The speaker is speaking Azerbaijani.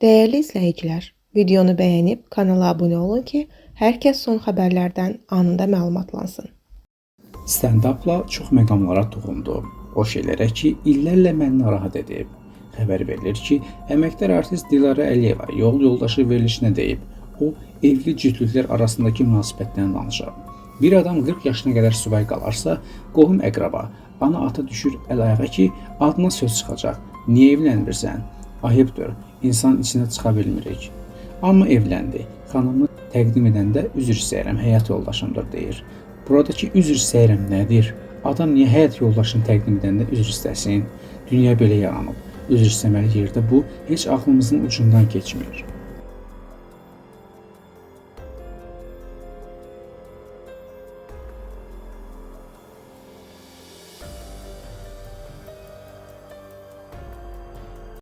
Değerli izləyicilər, videonu bəyənib kanala abunə olun ki, hər kəs son xəbərlərdən anında məlumatlansın. Stand-upla çox məqamlara toxundu. O şeylərə ki, illərlə məni narahat edib. Xəbər verilir ki, əməkdar artist Dilarə Əliyeva yol yoldaşı verilişinə deyib. O, evli cütlüklər arasındakı münasibətdən danışıb. Bir adam 40 yaşına qədər subay qalarsa, qohum əqraba, ana ata düşür əl-ayağa ki, adına söz çıxacaq. Niyə evlənmirsən? Ayıbdır, insan içinə çıxa bilmirik. Amma evləndi. Xanımı təqdim edəndə üzr istəyirəm, həyat yoldaşımdır deyir. Buradakı üzr istəyirəm nədir? Adam niyə həyat yoldaşını təqdim edəndə üzr istəsin? Dünya belə yaranıb. Üzr istəməli yerdə bu heç ağlımızın ucundan keçmir.